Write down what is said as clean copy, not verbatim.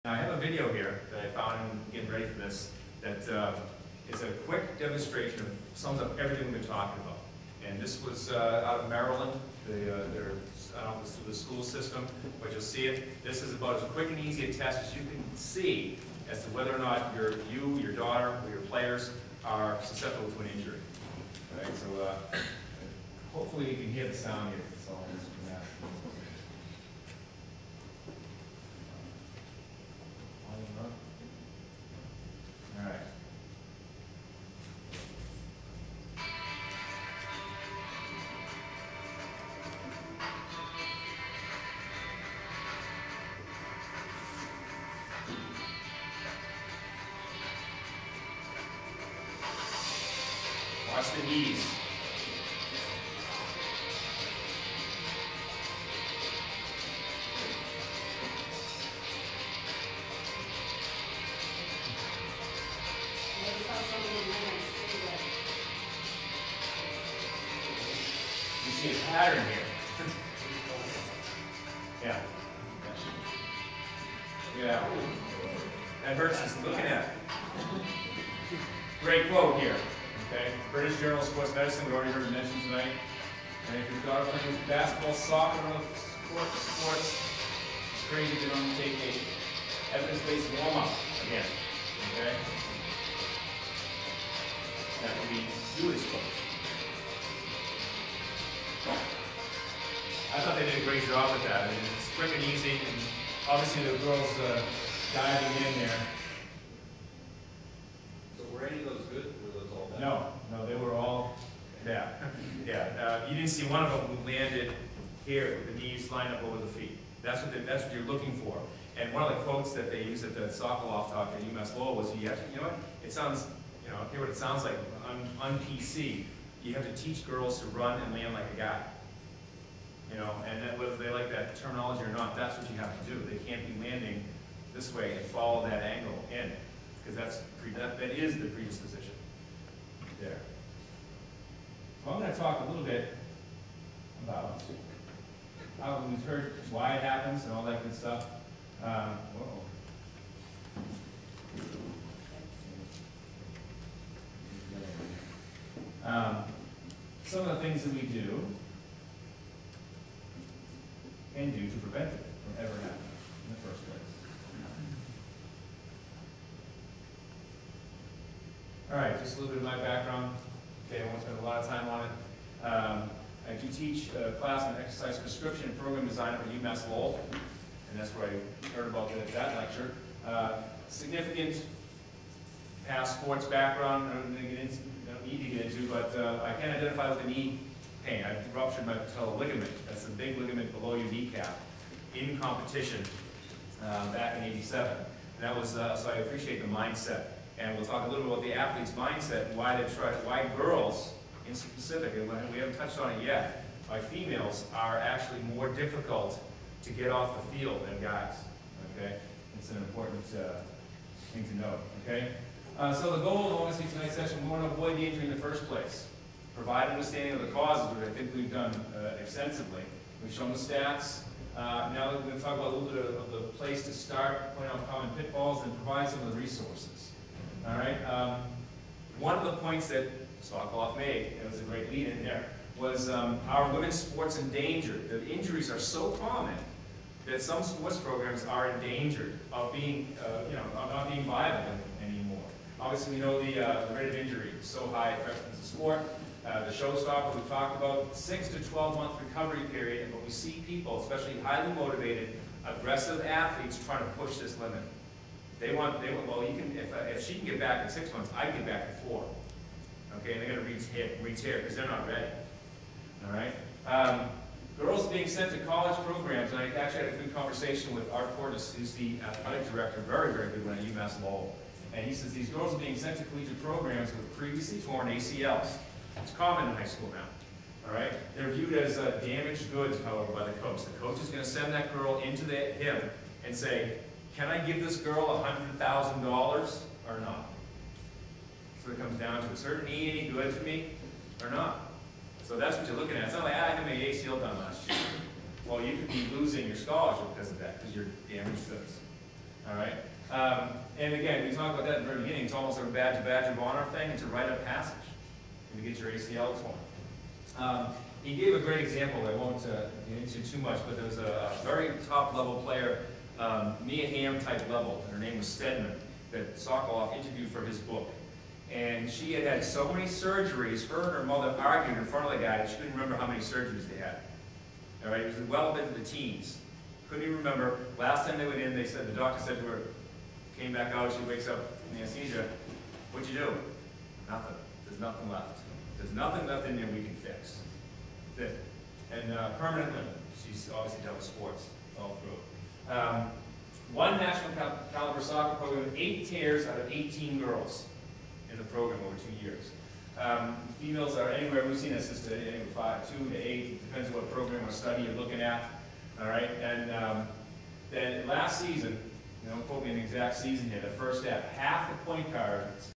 I have a video here that I found getting ready for this that is a quick demonstration of sums up everything we've been talking about. And this was out of Maryland. I don't know if it's through the school system, but you'll see it. This is about as quick and easy a test as you can see as to whether or not your daughter, or your players are susceptible to an injury. All right, so hopefully you can hear the sound here. That's all it is from that. All right. Watch the knees. You see a pattern here. Yeah. Yeah. That hurts just looking at it. Great quote here. Okay. British Journal of Sports Medicine, we already heard it mentioned tonight. And if your daughter playing with basketball, soccer, or other sports, it's crazy if they don't take a evidence-based warm-up again. Okay? That would be Julie's quote. I thought they did a great job with that. I mean, it's quick and easy, and obviously the girls diving in there. So were any of those good? Were those all bad? No, they were all, yeah. You didn't see one of them who landed here with the knees lined up over the feet. That's what you're looking for. And one of the quotes that they use at the soccer loft talk at UMass Lowell was, you know what? It sounds, hear what it sounds like on PC. You have to teach girls to run and land like a guy. And that, whether they like that terminology or not, that's what you have to do. They can't be landing this way and follow that angle in, because that is the predisposition there. So I'm going to talk a little bit about how we've heard why it happens and all that good stuff. Some of the things that we do can do to prevent it from ever happening in the first place. All right, just a little bit of my background. Okay, I won't spend a lot of time on it. I do teach a class on exercise prescription and program design at UMass Lowell, and that's where I heard about that lecture. Significant past sports background, I don't need to get into, but I can identify with the knee pain. I ruptured my patellar ligament. That's the big ligament below your kneecap in competition back in '87. And that was so I appreciate the mindset. And we'll talk a little bit about the athlete's mindset and why girls in specific, and we haven't touched on it yet, why females are actually more difficult to get off the field than guys. Okay, it's an important thing to note. Okay, so the goal of obviously tonight's session, we want to avoid the injury in the first place. Provide understanding of the causes, which I think we've done extensively. We've shown the stats. Now we're going to talk about a little bit of the place to start, point out common pitfalls, and provide some of the resources. All right. One of the points that Sokoloff made, and it was a great lead in there, was our women's sports endangered. The injuries are so common that some sports programs are endangered of being, of not being viable anymore. Obviously, we know the rate of injury is so high in the sport. The showstopper we talked about, 6 to 12-month recovery period, but we see people, especially highly motivated, aggressive athletes, trying to push this limit. They want well, you can, if she can get back in 6 months, I can get back in 4. Okay, and they're going to re-tear because they're not ready. All right. Girls being sent to college programs, and I actually had a good conversation with Art Portis, who's the athletic director, very, very good one at UMass Lowell. And he says these girls are being sent to collegiate programs with previously torn ACLs. It's common in high school now. All right? They're viewed as damaged goods, however, by the coach. The coach is going to send that girl into him and say, can I give this girl $100,000 or not? So it comes down to, is her knee any good to me or not? So that's what you're looking at. It's not like, I had my ACL done last year. Well, you could be losing your scholarship because of that, because you're damaged goods. All right? And again, we talked about that in the very beginning. It's almost like a badge of honor thing, and to write a passage and to get your ACL torn. He gave a great example that I won't get into too much, but there was a very top-level player, Mia Hamm type level, and her name was Stedman, that Sokoloff interviewed for his book. And she had had so many surgeries, her and her mother argued in front of the guy that she couldn't remember how many surgeries they had. All right, it was well into the teens. Couldn't even remember. Last time they went in, the doctor said to her, came back out, she wakes up in anesthesia, what'd you do? Nothing. There's nothing left. There's nothing left in there we can fix. That's it. And permanently, she's obviously done with sports all through. One national caliber soccer program, 8 tears out of 18 girls in the program over 2 years. Females are anywhere, we've seen this to anywhere 2 to 8, depends on what program or study you're looking at. All right, and then last season, don't quote me an exact season here, the first half, half the point guards